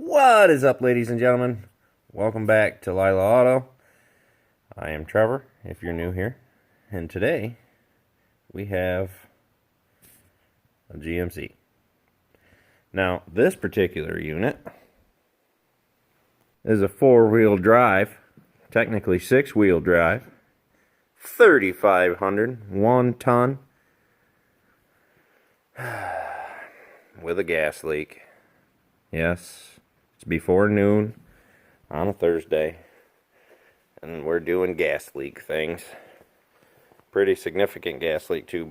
What is up, ladies and gentlemen? Welcome back to Lila Auto. I am Trevor, if you're new here. And today, we have a GMC. Now, this particular unit is a four-wheel drive, technically six-wheel drive, 3,500, 1 ton, with a gas leak. Yes, it's before noon on a Thursday, and we're doing gas leak things. Pretty significant gas leak too,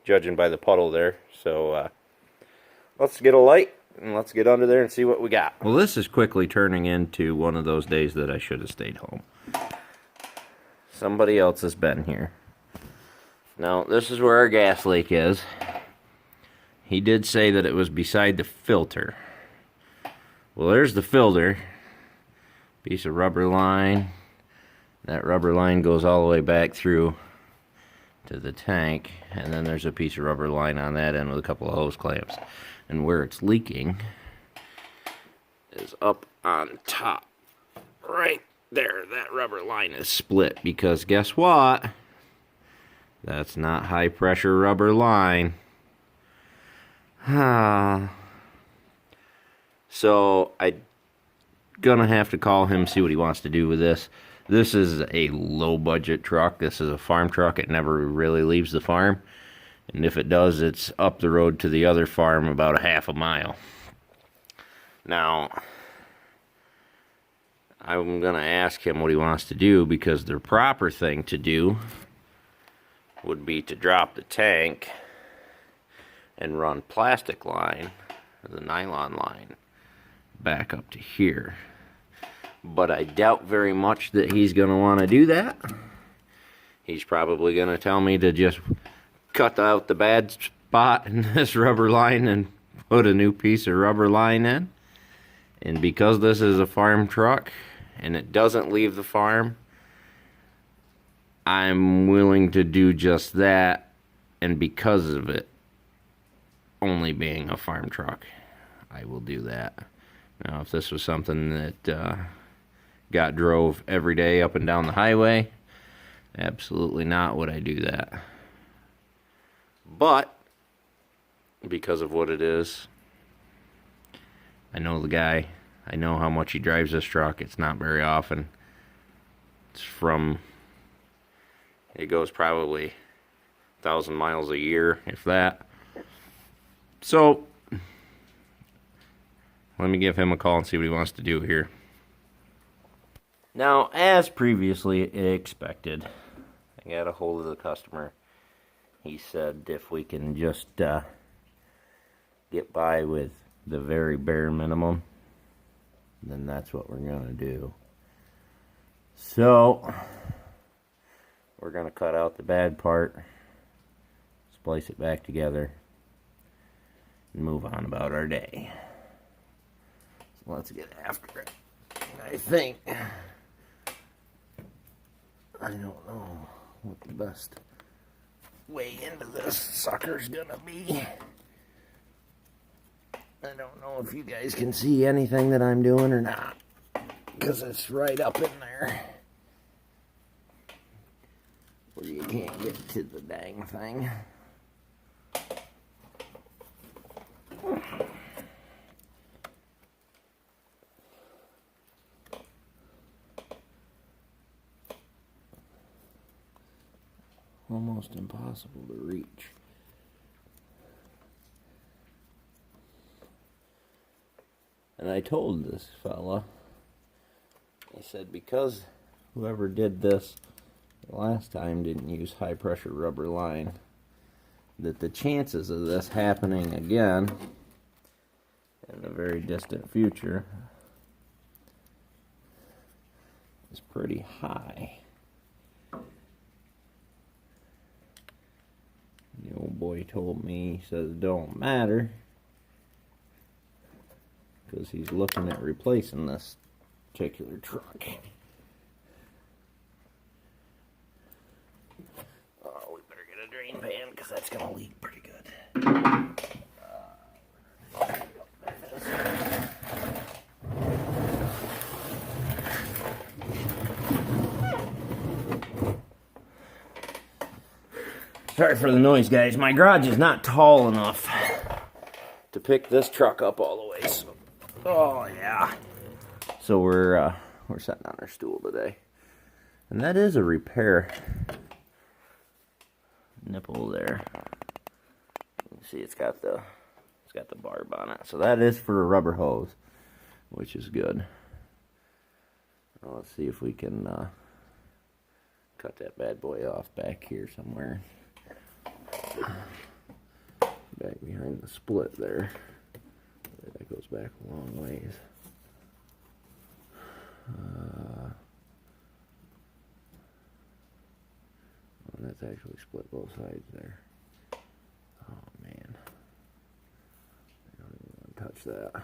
judging by the puddle there. So let's get a light and let's get under there and see what we got. Well, this is quickly turning into one of those days that I should have stayed home. Somebody else has been here. Now, this is where our gas leak is. He did say that it was beside the filter. Well, there's the filter. Piece of rubber line. That rubber line goes all the way back through to the tank. And then there's a piece of rubber line on that end with a couple of hose clamps. And where it's leaking is up on top. Right there. That rubber line is split. Because guess what? That's not high pressure rubber line. So I'm gonna have to call him, see what he wants to do with this. This is a low budget truck. This is a farm truck. It never really leaves the farm, and if it does, it's up the road to the other farm about a half a mile. Now I'm gonna ask him what he wants to do, because the proper thing to do would be to drop the tank and run plastic line, the nylon line, back up to here. But I doubt very much that he's going to want to do that. He's probably going to tell me to just cut out the bad spot in this rubber line and put a new piece of rubber line in. And because this is a farm truck and it doesn't leave the farm, I'm willing to do just that. And because of it only being a farm truck, I will do that. Now, if this was something that got drove every day up and down the highway, absolutely not would I do that. But because of what it is, I know the guy. I know how much he drives this truck. It's not very often. It goes probably 1,000 miles a year, if that. So let me give him a call and see what he wants to do here. Now, as previously expected, I got a hold of the customer. He said if we can just get by with the very bare minimum, then that's what we're going to do. So we're going to cut out the bad part, splice it back together, and move on about our day. So let's get after it. I think, I don't know what the best way into this sucker's gonna be. I don't know if you guys can see anything that I'm doing or not, because it's right up in there where you can't get to the dang thing. Almost impossible to reach. And I told this fella, I said, because whoever did this last time didn't use high pressure rubber line, that the chances of this happening again in the very distant future is pretty high. The old boy told me, he says, it don't matter, because he's looking at replacing this particular truck. Oh, we better get a drain pan, because that's going to leak pretty good. Sorry for the noise, guys. My garage is not tall enough to pick this truck up all the way. So, oh yeah. So we're sitting on our stool today, and that is a repair nipple there. You can see it's got the barb on it. So that is for a rubber hose, which is good. Now let's see if we can cut that bad boy off back here somewhere. Back behind the split there. That goes back a long ways. And that's actually split both sides there. Oh man. I don't even want to touch that.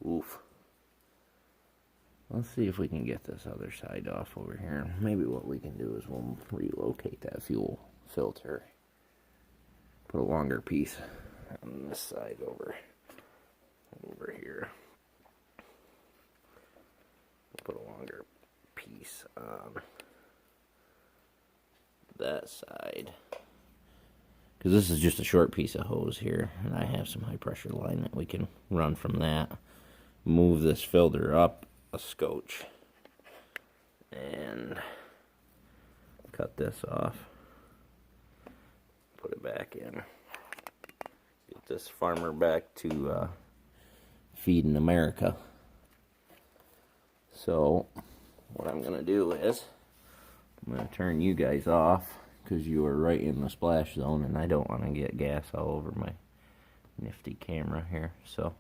Oof. Let's see if we can get this other side off over here. Maybe what we can do is we'll relocate that fuel filter. Put a longer piece on this side over here. Put a longer piece on that side. Because this is just a short piece of hose here, and I have some high pressure line that we can run from that. Move this filter up a scotch and cut this off. Put it back in. Get this farmer back to feeding America. So what I'm going to do is I'm going to turn you guys off, because you are right in the splash zone, and I don't want to get gas all over my nifty camera here. So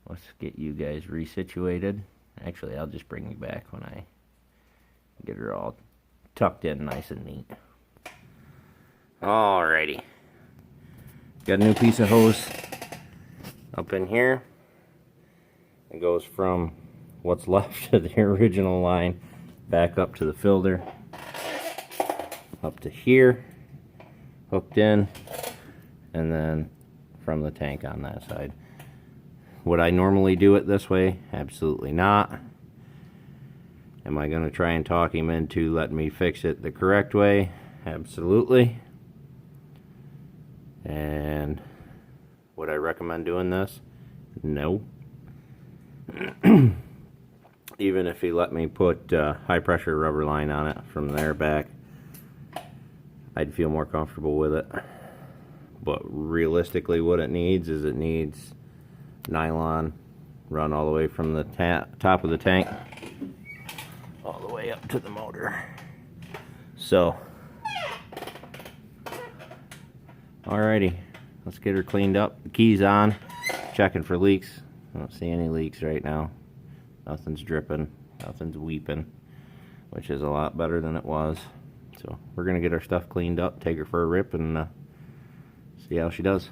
let's get you guys resituated. Actually, I'll just bring you back when I get her all tucked in nice and neat. Alrighty. Got a new piece of hose up in here. It goes from what's left of the original line back up to the filter. Up to here, hooked in, and then from the tank on that side. Would I normally do it this way? Absolutely not. Am I going to try and talk him into letting me fix it the correct way? Absolutely. And would I recommend doing this? No. Even if he let me put high pressure rubber line on it from there back, I'd feel more comfortable with it. But realistically, what it needs is nylon run all the way from the top of the tank all the way up to the motor. So, alrighty, let's get her cleaned up. The key's on, checking for leaks. I don't see any leaks right now. Nothing's dripping, nothing's weeping, which is a lot better than it was. So we're going to get our stuff cleaned up, take her for a rip, and see how she does.